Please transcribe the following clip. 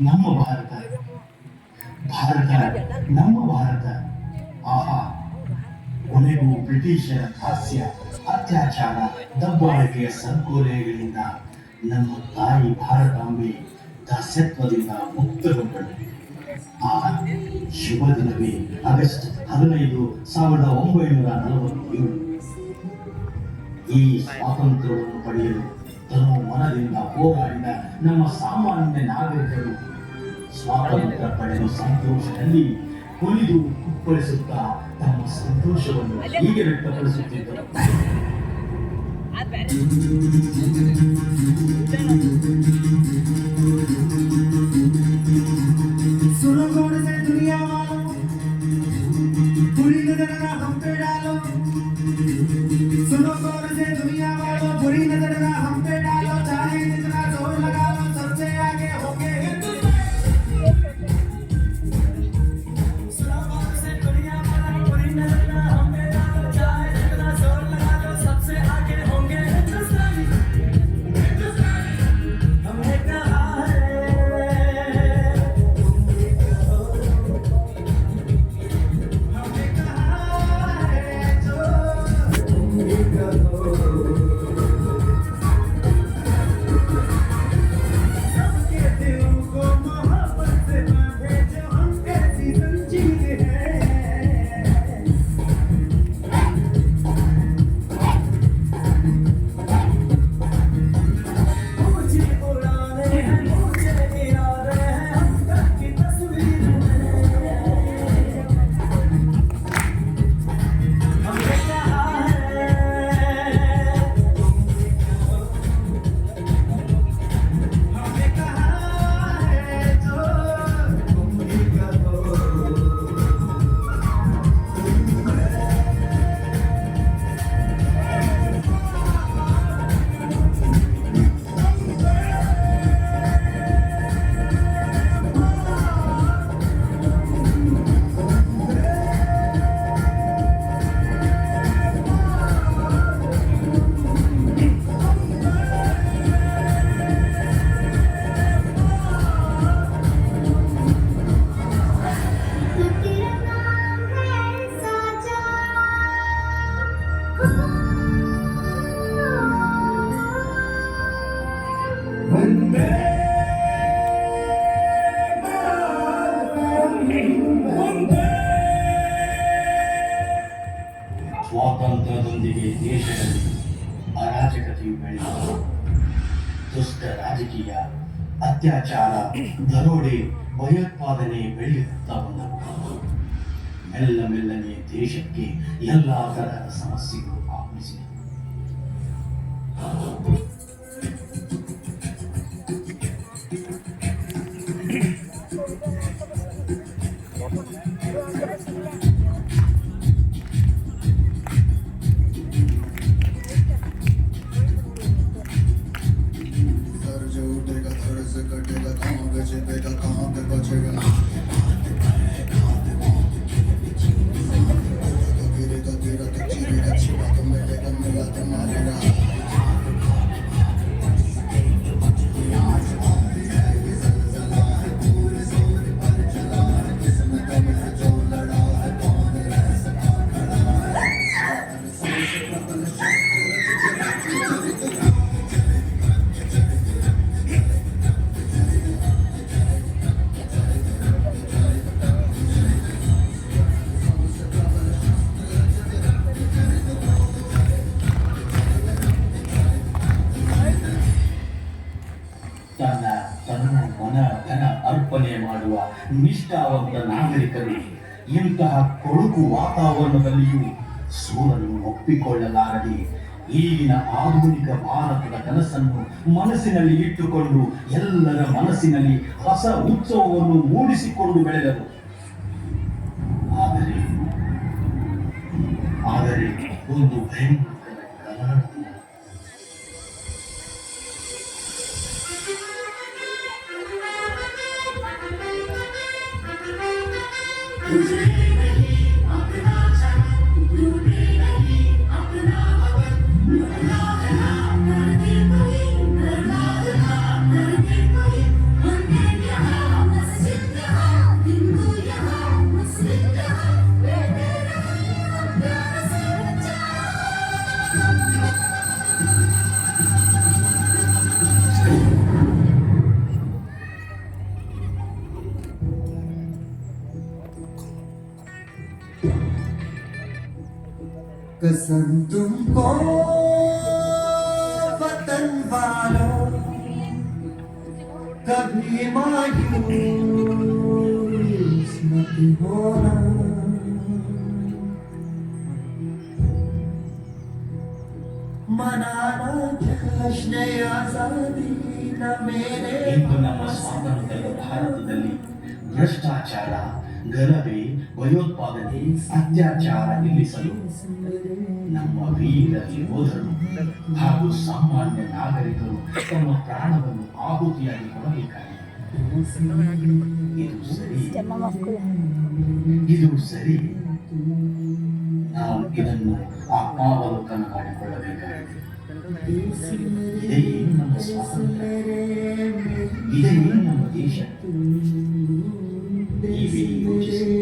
ನಮ್ಮ ಭಾರತ, ಭಾರತ ನಮ್ಮ ಭಾರತ. ಆಹಾ, ಕೊನೆಗೂ ಬ್ರಿಟಿಷರ ಹಾಸ್ಯ, ಅತ್ಯಾಚಾರ, ದಬ್ಬಾಳಿಕೆಯ ಸಂಕೋಲೆಗಳಿಂದ ನಮ್ಮ ತಾಯಿ ಭಾರತಾಂಬೆ ದಾಸ್ಯತ್ವದಿಂದ ಮುಕ್ತಗೊಂಡಳು. ಆ ಶುಭ ದಿನವೇ ಆಗಸ್ಟ್ 15, 1947. ಈ ಸ್ವಾತಂತ್ರ್ಯವನ್ನು ಪಡೆಯಲು ತನು ಮನದಿಂದ ಹೋರಾಡಿದ ನಮ್ಮ ಸಾಮಾನ್ಯ ನಾಗರಿಕರು ಸ್ವಾತಂತ್ರ್ಯ ಪಡೆದ ಸಂತೋಷದಲ್ಲಿ ಕುಣಿದು ಕುಪ್ಪಳಿಸುತ್ತಾ ತಮ್ಮ ಸಂತೋಷವನ್ನು ಹೀಗೆ ವ್ಯಕ್ತಪಡಿಸುತ್ತಿದ್ದರು. ಸ್ವಾತಂತ್ರ್ಯದೊಂದಿಗೆ ದೇಶದಲ್ಲಿ ಅರಾಜಕತೆಯು ಬೆಳೆಯಿತು. ದುಷ್ಟ ರಾಜಕೀಯ, ಅತ್ಯಾಚಾರ, ದರೋಡೆ, ಭಯೋತ್ಪಾದನೆ ಬೆಳೆಯುತ್ತಾ ಬಂದವು. ಮೆಲ್ಲ ಮೆಲ್ಲನೆ ದೇಶಕ್ಕೆ ಎಲ್ಲ ತರಹದ ಸಮಸ್ಯೆಗಳು ಆಗಮಿಸಿದವು. ಅರ್ಪಣೆ ಮಾಡುವ ನಿಷ್ಠಾವಂತ ನಾಗರಿಕರು ಇಂತಹ ಕೊಡುಕು ವಾತಾವರಣದಲ್ಲಿಯೂ ಸೋಲನ್ನು ಒಪ್ಪಿಕೊಳ್ಳಲಾರದೆ ಈಗಿನ ಆಧುನಿಕ ಭಾರತದ ಕನಸನ್ನು ಮನಸ್ಸಿನಲ್ಲಿ ಇಟ್ಟುಕೊಂಡು ಎಲ್ಲರ ಮನಸ್ಸಿನಲ್ಲಿ ಹೊಸ ಉತ್ಸವವನ್ನು ಮೂಡಿಸಿಕೊಂಡು ಬೆಳೆದರು. ಆದರೆ ಒಂದು ಭಯಂಕರ कसम तुमको वतन वालों कभी मायूस मत होना मनाना जश्न आजादी न मेरे ಇಂದು ನಮ್ಮ ಸ್ವಾತಂತ್ರ್ಯದ ಭಾರತದಲ್ಲಿ ಭ್ರಷ್ಟಾಚಾರ, ಗಲಭೆ, ಭಯೋತ್ಪಾದನೆ, ಅತ್ಯಾಚಾರ ನಿಲ್ಲಿಸಲು ನಮ್ಮ ವೀರ ಯೋಧರು ಹಾಗೂ ಸಾಮಾನ್ಯ ನಾಗರಿಕರು ತಮ್ಮ ಪ್ರಾಣವನ್ನು ಆಹುತಿಯಾಗಿ ಕೊಡಬೇಕಾಗಿದೆ. ಇದು ಸರಿ, ಇದು ಸರಿ. ನಾವು ಇದನ್ನು ಆತ್ಮಾವಲೋಕನ ಮಾಡಿಕೊಳ್ಳಬೇಕಾಗಿದೆ. ಇದೇ ನಮ್ಮ ಸ್ವಾತಂತ್ರ್ಯ, ಇದೇ ನಮ್ಮ ದೇಶ. ನೀವೇ ಯೋಚಿಸಿ.